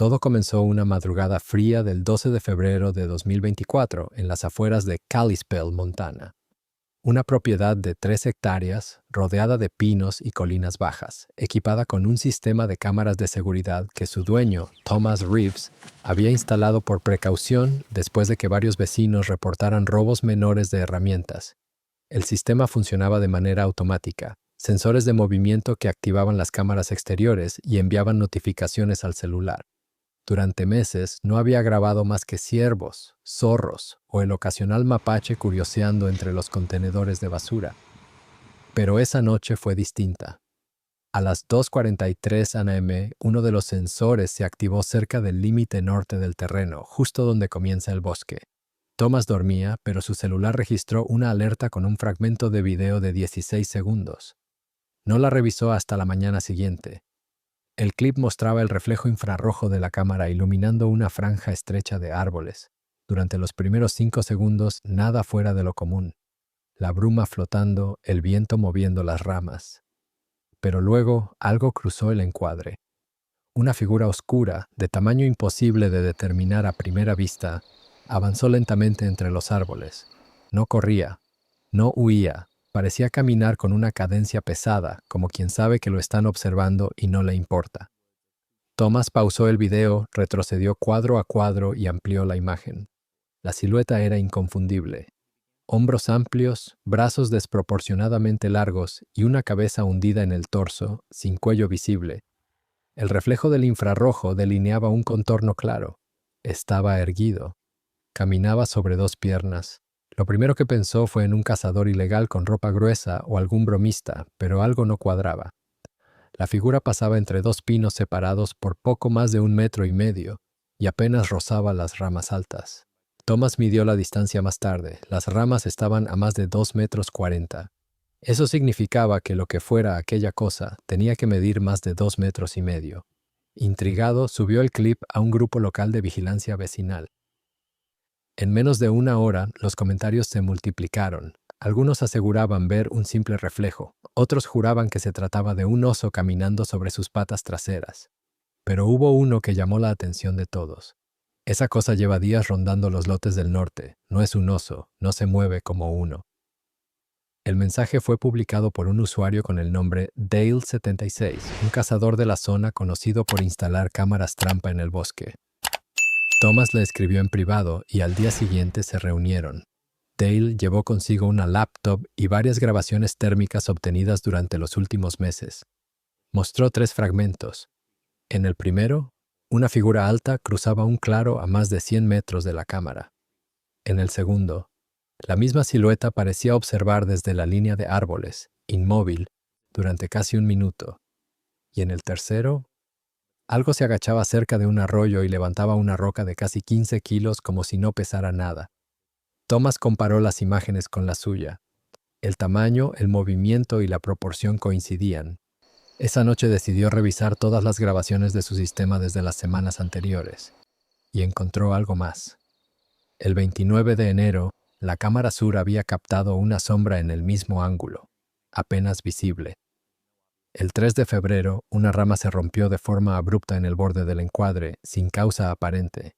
Todo comenzó una madrugada fría del 12 de febrero de 2024 en las afueras de Kalispell, Montana. Una propiedad de 3 hectáreas, rodeada de pinos y colinas bajas, equipada con un sistema de cámaras de seguridad que su dueño, Thomas Reeves, había instalado por precaución después de que varios vecinos reportaran robos menores de herramientas. El sistema funcionaba de manera automática, sensores de movimiento que activaban las cámaras exteriores y enviaban notificaciones al celular. Durante meses no había grabado más que ciervos, zorros o el ocasional mapache curioseando entre los contenedores de basura. Pero esa noche fue distinta. A las 2:43 am, uno de los sensores se activó cerca del límite norte del terreno, justo donde comienza el bosque. Thomas dormía, pero su celular registró una alerta con un fragmento de video de 16 segundos. No la revisó hasta la mañana siguiente. El clip mostraba el reflejo infrarrojo de la cámara iluminando una franja estrecha de árboles. Durante los primeros 5 segundos, nada fuera de lo común. La bruma flotando, el viento moviendo las ramas. Pero luego algo cruzó el encuadre. Una figura oscura, de tamaño imposible de determinar a primera vista, avanzó lentamente entre los árboles. No corría, no huía. Parecía caminar con una cadencia pesada, como quien sabe que lo están observando y no le importa. Thomas pausó el video, retrocedió cuadro a cuadro y amplió la imagen. La silueta era inconfundible. Hombros amplios, brazos desproporcionadamente largos y una cabeza hundida en el torso, sin cuello visible. El reflejo del infrarrojo delineaba un contorno claro. Estaba erguido. Caminaba sobre 2 piernas. Lo primero que pensó fue en un cazador ilegal con ropa gruesa o algún bromista, pero algo no cuadraba. La figura pasaba entre 2 pinos separados por poco más de 1,5 metros y apenas rozaba las ramas altas. Thomas midió la distancia más tarde. Las ramas estaban a más de 2,40 metros. Eso significaba que lo que fuera aquella cosa tenía que medir más de 2,5 metros. Intrigado, subió el clip a un grupo local de vigilancia vecinal. En menos de 1 hora, los comentarios se multiplicaron. Algunos aseguraban ver un simple reflejo, otros juraban que se trataba de un oso caminando sobre sus patas traseras. Pero hubo uno que llamó la atención de todos. Esa cosa lleva días rondando los lotes del norte, no es un oso, no se mueve como uno. El mensaje fue publicado por un usuario con el nombre Dale76, un cazador de la zona conocido por instalar cámaras trampa en el bosque. Thomas le escribió en privado y al día siguiente se reunieron. Dale llevó consigo una laptop y varias grabaciones térmicas obtenidas durante los últimos meses. Mostró 3 fragmentos. En el primero, una figura alta cruzaba un claro a más de 100 metros de la cámara. En el segundo, la misma silueta parecía observar desde la línea de árboles, inmóvil, durante casi 1 minuto. Y en el tercero, algo se agachaba cerca de un arroyo y levantaba una roca de casi 15 kilos como si no pesara nada. Thomas comparó las imágenes con la suya. El tamaño, el movimiento y la proporción coincidían. Esa noche decidió revisar todas las grabaciones de su sistema desde las semanas anteriores. Y encontró algo más. El 29 de enero, la cámara sur había captado una sombra en el mismo ángulo, apenas visible. El 3 de febrero, una rama se rompió de forma abrupta en el borde del encuadre, sin causa aparente.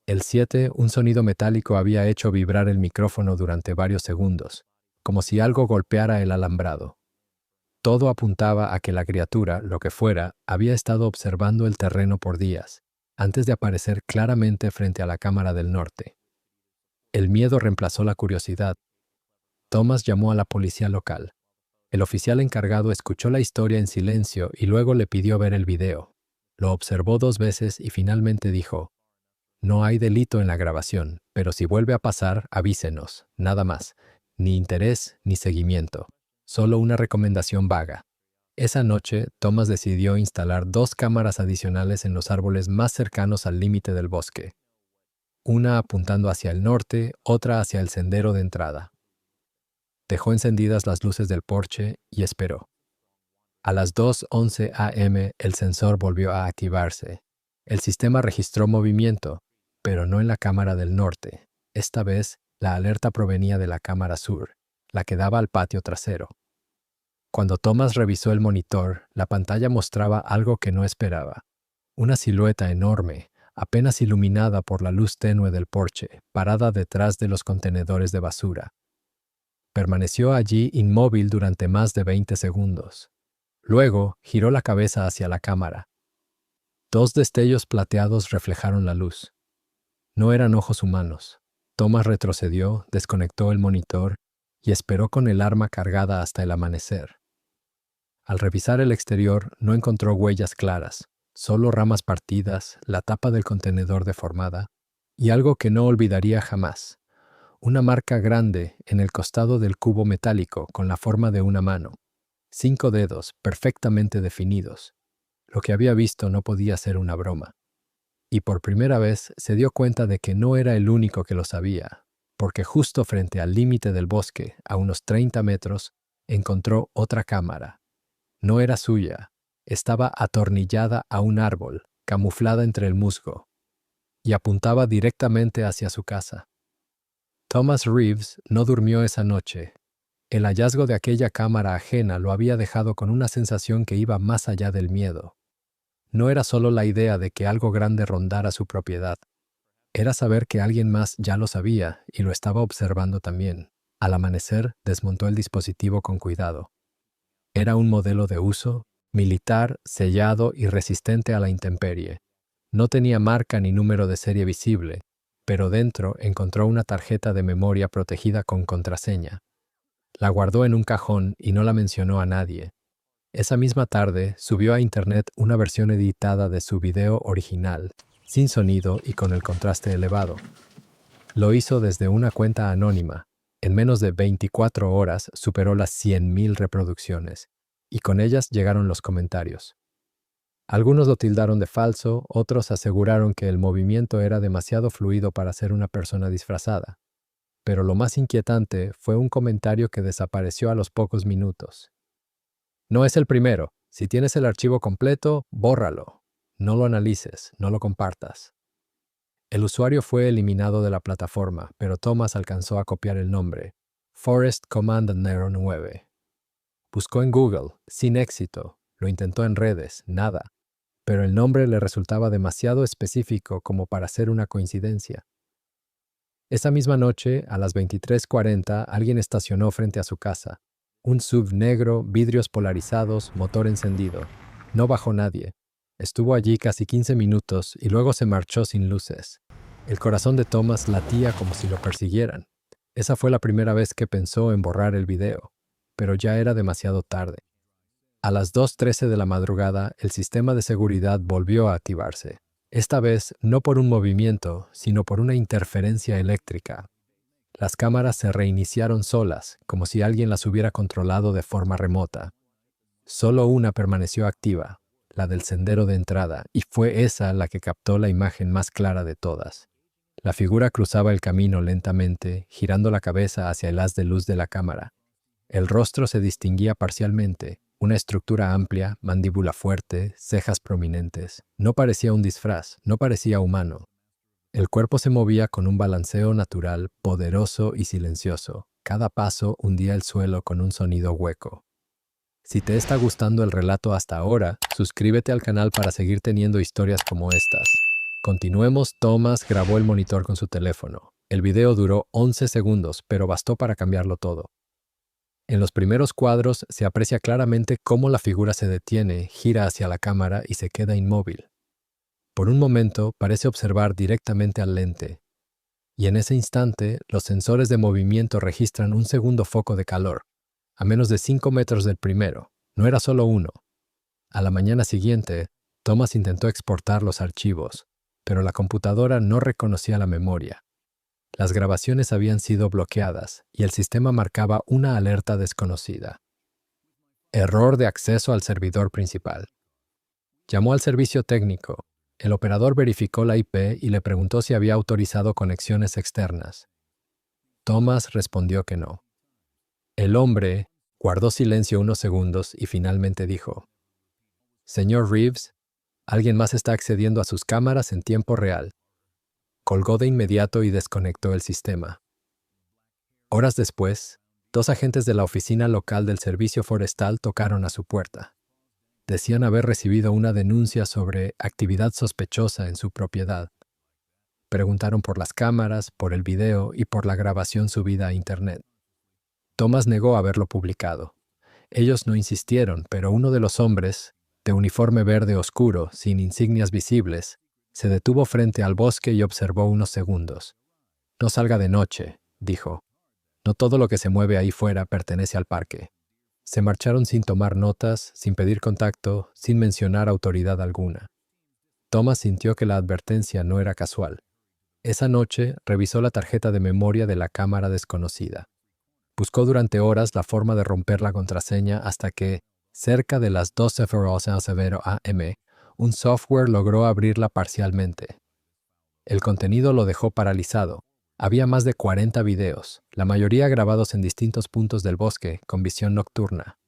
El 7, un sonido metálico había hecho vibrar el micrófono durante varios segundos, como si algo golpeara el alambrado. Todo apuntaba a que la criatura, lo que fuera, había estado observando el terreno por días, antes de aparecer claramente frente a la cámara del norte. El miedo reemplazó la curiosidad. Thomas llamó a la policía local. El oficial encargado escuchó la historia en silencio y luego le pidió ver el video. Lo observó 2 veces y finalmente dijo: «No hay delito en la grabación, pero si vuelve a pasar, avísenos, nada más. Ni interés ni seguimiento. Solo una recomendación vaga». Esa noche, Thomas decidió instalar 2 cámaras adicionales en los árboles más cercanos al límite del bosque. Una apuntando hacia el norte, otra hacia el sendero de entrada. Dejó encendidas las luces del porche y esperó. A las 2:11 am, el sensor volvió a activarse. El sistema registró movimiento, pero no en la cámara del norte. Esta vez, la alerta provenía de la cámara sur, la que daba al patio trasero. Cuando Thomas revisó el monitor, la pantalla mostraba algo que no esperaba. una silueta enorme, apenas iluminada por la luz tenue del porche, parada detrás de los contenedores de basura. Permaneció allí inmóvil durante más de 20 segundos. Luego giró la cabeza hacia la cámara. 2 destellos plateados reflejaron la luz. No eran ojos humanos. Thomas retrocedió, desconectó el monitor y esperó con el arma cargada hasta el amanecer. Al revisar el exterior, no encontró huellas claras, solo ramas partidas, la tapa del contenedor deformada y algo que no olvidaría jamás: una marca grande en el costado del cubo metálico con la forma de una mano. 5 dedos perfectamente definidos. Lo que había visto no podía ser una broma. Y por primera vez se dio cuenta de que no era el único que lo sabía, porque justo frente al límite del bosque, a unos 30 metros, encontró otra cámara. No era suya, estaba atornillada a un árbol, camuflada entre el musgo, y apuntaba directamente hacia su casa. Thomas Reeves no durmió esa noche. El hallazgo de aquella cámara ajena lo había dejado con una sensación que iba más allá del miedo. No era solo la idea de que algo grande rondara su propiedad. Era saber que alguien más ya lo sabía y lo estaba observando también. Al amanecer, desmontó el dispositivo con cuidado. Era un modelo de uso, militar, sellado y resistente a la intemperie. No tenía marca ni número de serie visible, pero dentro encontró una tarjeta de memoria protegida con contraseña. La guardó en un cajón y no la mencionó a nadie. Esa misma tarde subió a internet una versión editada de su video original, sin sonido y con el contraste elevado. Lo hizo desde una cuenta anónima. En menos de 24 horas superó las 100.000 reproducciones, y con ellas llegaron los comentarios. Algunos lo tildaron de falso, otros aseguraron que el movimiento era demasiado fluido para ser una persona disfrazada. Pero lo más inquietante fue un comentario que desapareció a los pocos minutos. No es el primero. Si tienes el archivo completo, bórralo. No lo analices, no lo compartas. El usuario fue eliminado de la plataforma, pero Thomas alcanzó a copiar el nombre: Forest Command Nero 9. Buscó en Google, sin éxito. Lo intentó en redes, nada. Pero el nombre le resultaba demasiado específico como para ser una coincidencia. Esa misma noche, a las 23:40, alguien estacionó frente a su casa. Un SUV negro, vidrios polarizados, motor encendido. No bajó nadie. Estuvo allí casi 15 minutos y luego se marchó sin luces. El corazón de Thomas latía como si lo persiguieran. Esa fue la primera vez que pensó en borrar el video, pero ya era demasiado tarde. A las 2:13 de la madrugada, el sistema de seguridad volvió a activarse. Esta vez no por un movimiento, sino por una interferencia eléctrica. Las cámaras se reiniciaron solas, como si alguien las hubiera controlado de forma remota. Solo una permaneció activa, la del sendero de entrada, y fue esa la que captó la imagen más clara de todas. La figura cruzaba el camino lentamente, girando la cabeza hacia el haz de luz de la cámara. El rostro se distinguía parcialmente, una estructura amplia, mandíbula fuerte, cejas prominentes. No parecía un disfraz, no parecía humano. El cuerpo se movía con un balanceo natural, poderoso y silencioso. Cada paso hundía el suelo con un sonido hueco. Si te está gustando el relato hasta ahora, suscríbete al canal para seguir teniendo historias como estas. Continuemos. Thomas grabó el monitor con su teléfono. El video duró 11 segundos, pero bastó para cambiarlo todo. En los primeros cuadros se aprecia claramente cómo la figura se detiene, gira hacia la cámara y se queda inmóvil. Por un momento parece observar directamente al lente, y en ese instante los sensores de movimiento registran un segundo foco de calor, a menos de 5 metros del primero. No era solo uno. A la mañana siguiente, Thomas intentó exportar los archivos, pero la computadora no reconocía la memoria. Las grabaciones habían sido bloqueadas y el sistema marcaba una alerta desconocida. Error de acceso al servidor principal. Llamó al servicio técnico. El operador verificó la IP y le preguntó si había autorizado conexiones externas. Thomas respondió que no. El hombre guardó silencio unos segundos y finalmente dijo: «Señor Reeves, alguien más está accediendo a sus cámaras en tiempo real». Colgó de inmediato y desconectó el sistema. Horas después, 2 agentes de la oficina local del servicio forestal tocaron a su puerta. Decían haber recibido una denuncia sobre actividad sospechosa en su propiedad. Preguntaron por las cámaras, por el video y por la grabación subida a Internet. Thomas negó haberlo publicado. Ellos no insistieron, pero uno de los hombres, de uniforme verde oscuro, sin insignias visibles, se detuvo frente al bosque y observó unos segundos. «No salga de noche», dijo. «No todo lo que se mueve ahí fuera pertenece al parque». Se marcharon sin tomar notas, sin pedir contacto, sin mencionar autoridad alguna. Thomas sintió que la advertencia no era casual. Esa noche revisó la tarjeta de memoria de la cámara desconocida. Buscó durante horas la forma de romper la contraseña hasta que, cerca de las 12:00 AM, un software logró abrirla parcialmente. El contenido lo dejó paralizado. Había más de 40 videos, la mayoría grabados en distintos puntos del bosque, con visión nocturna.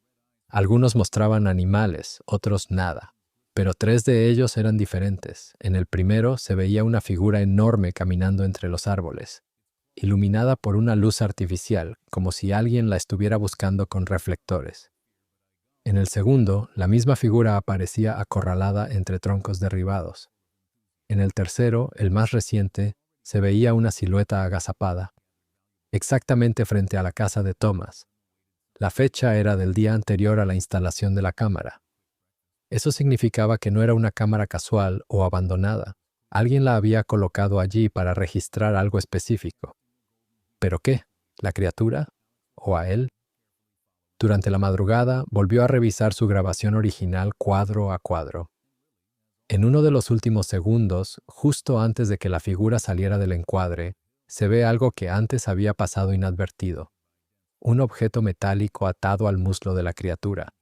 Algunos mostraban animales, otros nada. Pero 3 de ellos eran diferentes. En el primero se veía una figura enorme caminando entre los árboles, iluminada por una luz artificial, como si alguien la estuviera buscando con reflectores. En el segundo, la misma figura aparecía acorralada entre troncos derribados. En el tercero, el más reciente, se veía una silueta agazapada, exactamente frente a la casa de Thomas. La fecha era del día anterior a la instalación de la cámara. Eso significaba que no era una cámara casual o abandonada. Alguien la había colocado allí para registrar algo específico. ¿Pero qué? ¿La criatura? ¿O a él? Durante la madrugada volvió a revisar su grabación original cuadro a cuadro. En uno de los últimos segundos, justo antes de que la figura saliera del encuadre, se ve algo que antes había pasado inadvertido. Un objeto metálico atado al muslo de la criatura.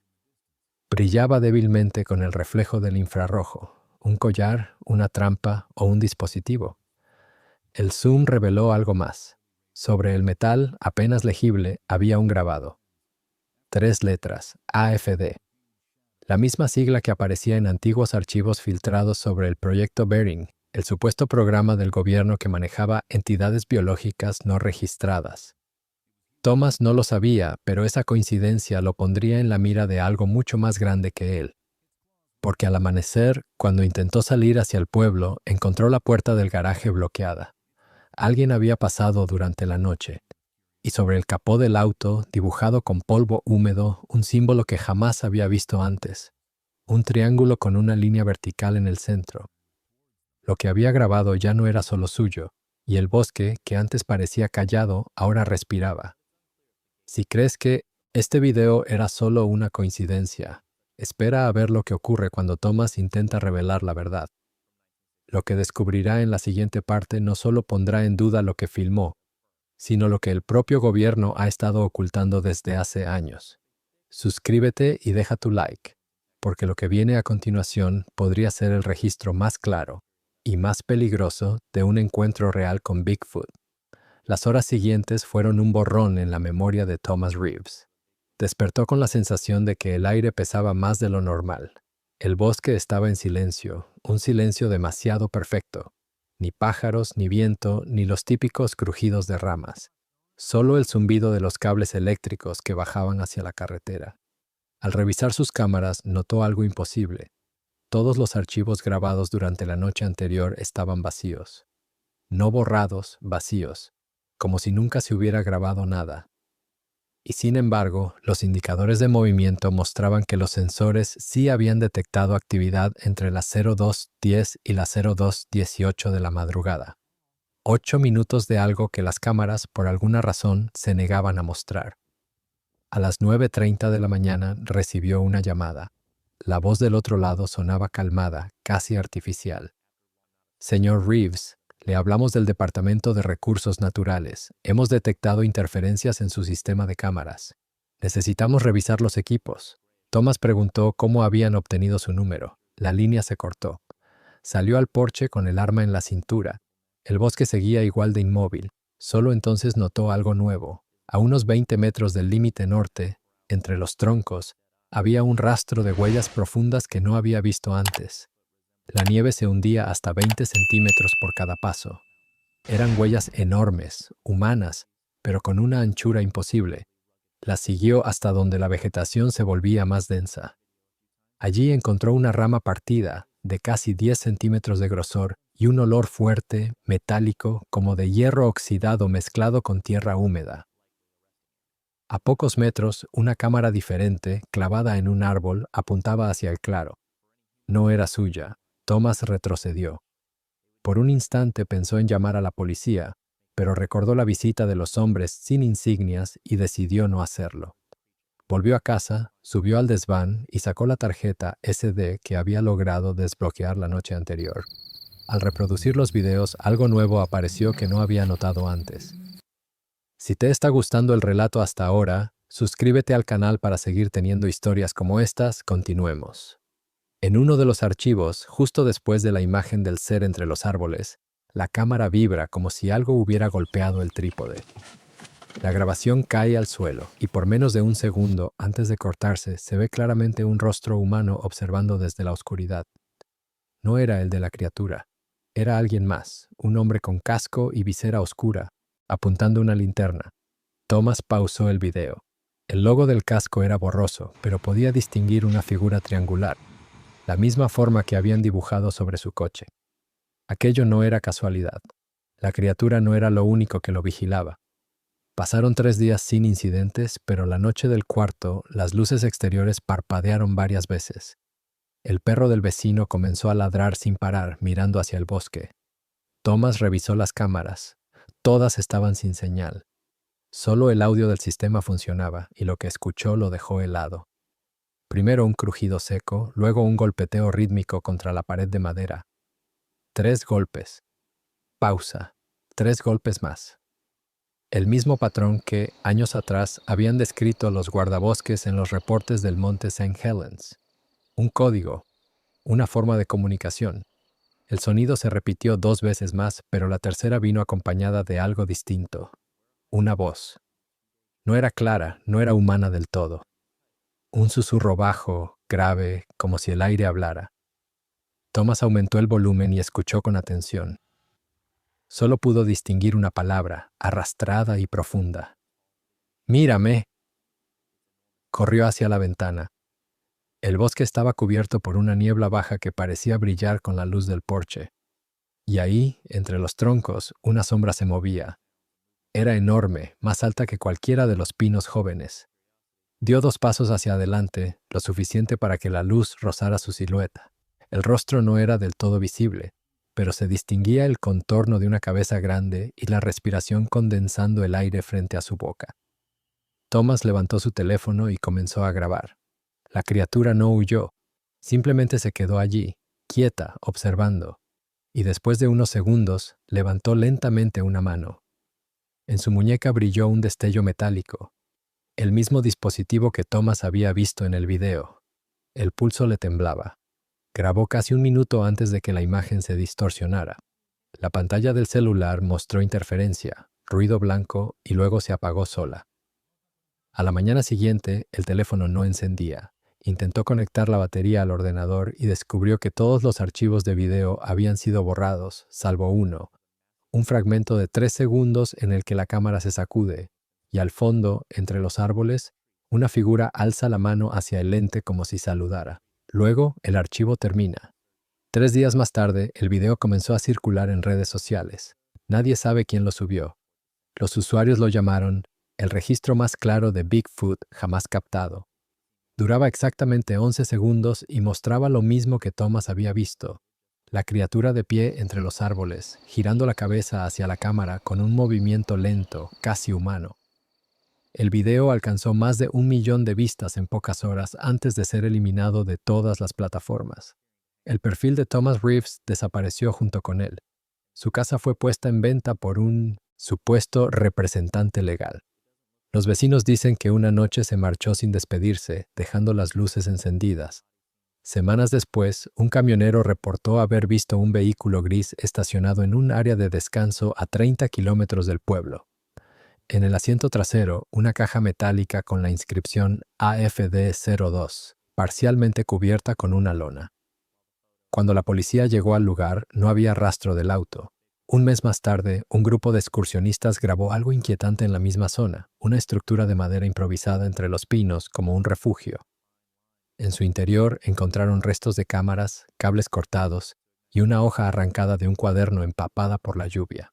Brillaba débilmente con el reflejo del infrarrojo. ¿Un collar, una trampa o un dispositivo? El zoom reveló algo más. Sobre el metal, apenas legible, había un grabado. 3 letras, AFD. La misma sigla que aparecía en antiguos archivos filtrados sobre el proyecto Bering, el supuesto programa del gobierno que manejaba entidades biológicas no registradas. Thomas no lo sabía, pero esa coincidencia lo pondría en la mira de algo mucho más grande que él. Porque al amanecer, cuando intentó salir hacia el pueblo, encontró la puerta del garaje bloqueada. Alguien había pasado durante la noche. Y sobre el capó del auto, dibujado con polvo húmedo, un símbolo que jamás había visto antes. Un triángulo con una línea vertical en el centro. Lo que había grabado ya no era solo suyo, y el bosque, que antes parecía callado, ahora respiraba. Si crees que este video era solo una coincidencia, espera a ver lo que ocurre cuando Thomas intenta revelar la verdad. Lo que descubrirá en la siguiente parte no solo pondrá en duda lo que filmó, sino lo que el propio gobierno ha estado ocultando desde hace años. Suscríbete y deja tu like, porque lo que viene a continuación podría ser el registro más claro y más peligroso de un encuentro real con Bigfoot. Las horas siguientes fueron un borrón en la memoria de Thomas Reeves. Despertó con la sensación de que el aire pesaba más de lo normal. El bosque estaba en silencio, un silencio demasiado perfecto. Ni pájaros, ni viento, ni los típicos crujidos de ramas. Solo el zumbido de los cables eléctricos que bajaban hacia la carretera. Al revisar sus cámaras, notó algo imposible. Todos los archivos grabados durante la noche anterior estaban vacíos. No borrados, vacíos, como si nunca se hubiera grabado nada. Y sin embargo, los indicadores de movimiento mostraban que los sensores sí habían detectado actividad entre las 02:10 y las 02:18 de la madrugada. 8 minutos de algo que las cámaras, por alguna razón, se negaban a mostrar. A las 9:30 de la mañana recibió una llamada. La voz del otro lado sonaba calmada, casi artificial. «Señor Reeves, le hablamos del Departamento de Recursos Naturales. Hemos detectado interferencias en su sistema de cámaras. Necesitamos revisar los equipos». Thomas preguntó cómo habían obtenido su número. La línea se cortó. Salió al porche con el arma en la cintura. El bosque seguía igual de inmóvil. Solo entonces notó algo nuevo. A unos 20 metros del límite norte, entre los troncos, había un rastro de huellas profundas que no había visto antes. La nieve se hundía hasta 20 centímetros por cada paso. Eran huellas enormes, humanas, pero con una anchura imposible. Las siguió hasta donde la vegetación se volvía más densa. Allí encontró una rama partida de casi 10 centímetros de grosor y un olor fuerte, metálico, como de hierro oxidado mezclado con tierra húmeda. A pocos metros, una cámara diferente, clavada en un árbol, apuntaba hacia el claro. No era suya. Thomas retrocedió. Por un instante pensó en llamar a la policía, pero recordó la visita de los hombres sin insignias y decidió no hacerlo. Volvió a casa, subió al desván y sacó la tarjeta SD que había logrado desbloquear la noche anterior. Al reproducir los videos, algo nuevo apareció que no había notado antes. Si te está gustando el relato hasta ahora, suscríbete al canal para seguir teniendo historias como estas. Continuemos. En uno de los archivos, justo después de la imagen del ser entre los árboles, la cámara vibra como si algo hubiera golpeado el trípode. La grabación cae al suelo y por menos de un segundo antes de cortarse se ve claramente un rostro humano observando desde la oscuridad. No era el de la criatura, era alguien más, un hombre con casco y visera oscura, apuntando una linterna. Thomas pausó el video. El logo del casco era borroso, pero podía distinguir una figura triangular, la misma forma que habían dibujado sobre su coche. Aquello no era casualidad. La criatura no era lo único que lo vigilaba. Pasaron 3 días sin incidentes, pero la noche del cuarto, las luces exteriores parpadearon varias veces. El perro del vecino comenzó a ladrar sin parar, mirando hacia el bosque. Thomas revisó las cámaras. Todas estaban sin señal. Solo el audio del sistema funcionaba, y lo que escuchó lo dejó helado. Primero un crujido seco, luego un golpeteo rítmico contra la pared de madera. 3 golpes. Pausa. 3 golpes más. El mismo patrón que, años atrás, habían descrito los guardabosques en los reportes del monte St. Helens. Un código. Una forma de comunicación. El sonido se repitió 2 veces más, pero la tercera vino acompañada de algo distinto. Una voz. No era clara, no era humana del todo. Un susurro bajo, grave, como si el aire hablara. Thomas aumentó el volumen y escuchó con atención. Solo pudo distinguir una palabra, arrastrada y profunda. ¡Mírame! Corrió hacia la ventana. El bosque estaba cubierto por una niebla baja que parecía brillar con la luz del porche. Y ahí, entre los troncos, una sombra se movía. Era enorme, más alta que cualquiera de los pinos jóvenes. Dio 2 pasos hacia adelante, lo suficiente para que la luz rozara su silueta. El rostro no era del todo visible, pero se distinguía el contorno de una cabeza grande y la respiración condensando el aire frente a su boca. Thomas levantó su teléfono y comenzó a grabar. La criatura no huyó, simplemente se quedó allí, quieta, observando, y después de unos segundos levantó lentamente una mano. En su muñeca brilló un destello metálico, el mismo dispositivo que Thomas había visto en el video. El pulso le temblaba. Grabó casi 1 minuto antes de que la imagen se distorsionara. La pantalla del celular mostró interferencia, ruido blanco y luego se apagó sola. A la mañana siguiente, el teléfono no encendía. Intentó conectar la batería al ordenador y descubrió que todos los archivos de video habían sido borrados, salvo uno, un fragmento de 3 segundos en el que la cámara se sacude, y al fondo, entre los árboles, una figura alza la mano hacia el lente como si saludara. Luego, el archivo termina. 3 días más tarde, el video comenzó a circular en redes sociales. Nadie sabe quién lo subió. Los usuarios lo llamaron el registro más claro de Bigfoot jamás captado. Duraba exactamente 11 segundos y mostraba lo mismo que Thomas había visto. La criatura de pie entre los árboles, girando la cabeza hacia la cámara con un movimiento lento, casi humano. El video alcanzó más de 1 millón de vistas en pocas horas antes de ser eliminado de todas las plataformas. El perfil de Thomas Reeves desapareció junto con él. Su casa fue puesta en venta por un supuesto representante legal. Los vecinos dicen que una noche se marchó sin despedirse, dejando las luces encendidas. Semanas después, un camionero reportó haber visto un vehículo gris estacionado en un área de descanso a 30 kilómetros del pueblo. En el asiento trasero, una caja metálica con la inscripción AFD-02, parcialmente cubierta con una lona. Cuando la policía llegó al lugar, no había rastro del auto. Un mes más tarde, un grupo de excursionistas grabó algo inquietante en la misma zona, una estructura de madera improvisada entre los pinos como un refugio. En su interior encontraron restos de cámaras, cables cortados y una hoja arrancada de un cuaderno empapada por la lluvia.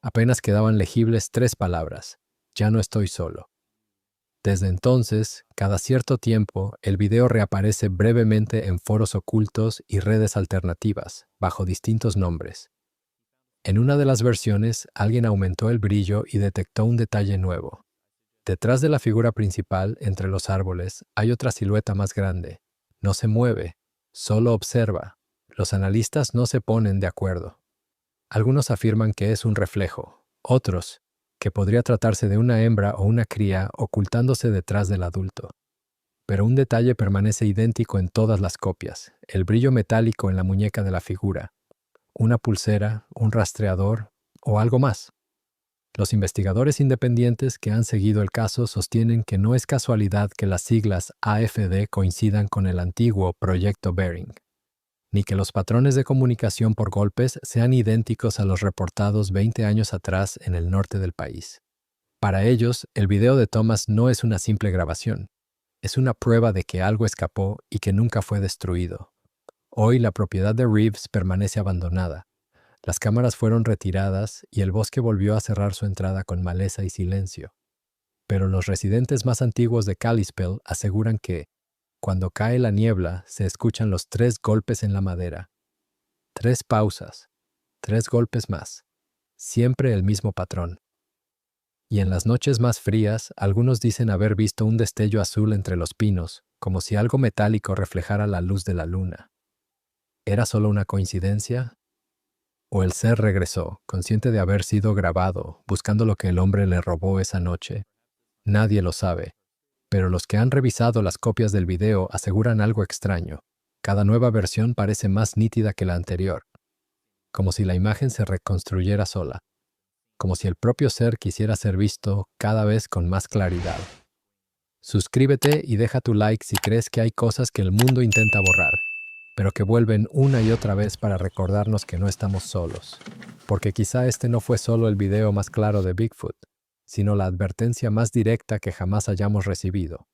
Apenas quedaban legibles 3 palabras: ya no estoy solo. Desde entonces, cada cierto tiempo, el video reaparece brevemente en foros ocultos y redes alternativas, bajo distintos nombres. En una de las versiones, alguien aumentó el brillo y detectó un detalle nuevo. Detrás de la figura principal, entre los árboles, hay otra silueta más grande. No se mueve, solo observa. Los analistas no se ponen de acuerdo. Algunos afirman que es un reflejo, otros, que podría tratarse de una hembra o una cría ocultándose detrás del adulto. Pero un detalle permanece idéntico en todas las copias: el brillo metálico en la muñeca de la figura. Una pulsera, un rastreador o algo más. Los investigadores independientes que han seguido el caso sostienen que no es casualidad que las siglas AFD coincidan con el antiguo Proyecto Bering, ni que los patrones de comunicación por golpes sean idénticos a los reportados 20 años atrás en el norte del país. Para ellos, el video de Thomas no es una simple grabación, es una prueba de que algo escapó y que nunca fue destruido. Hoy la propiedad de Reeves permanece abandonada. Las cámaras fueron retiradas y el bosque volvió a cerrar su entrada con maleza y silencio. Pero los residentes más antiguos de Kalispell aseguran que, cuando cae la niebla, se escuchan los 3 golpes en la madera. 3 pausas, 3 golpes más. Siempre el mismo patrón. Y en las noches más frías, algunos dicen haber visto un destello azul entre los pinos, como si algo metálico reflejara la luz de la luna. ¿Era solo una coincidencia? ¿O el ser regresó, consciente de haber sido grabado, buscando lo que el hombre le robó esa noche? Nadie lo sabe. Pero los que han revisado las copias del video aseguran algo extraño. Cada nueva versión parece más nítida que la anterior, como si la imagen se reconstruyera sola, como si el propio ser quisiera ser visto cada vez con más claridad. Suscríbete y deja tu like si crees que hay cosas que el mundo intenta borrar, pero que vuelven una y otra vez para recordarnos que no estamos solos. Porque quizá este no fue solo el video más claro de Bigfoot, sino la advertencia más directa que jamás hayamos recibido.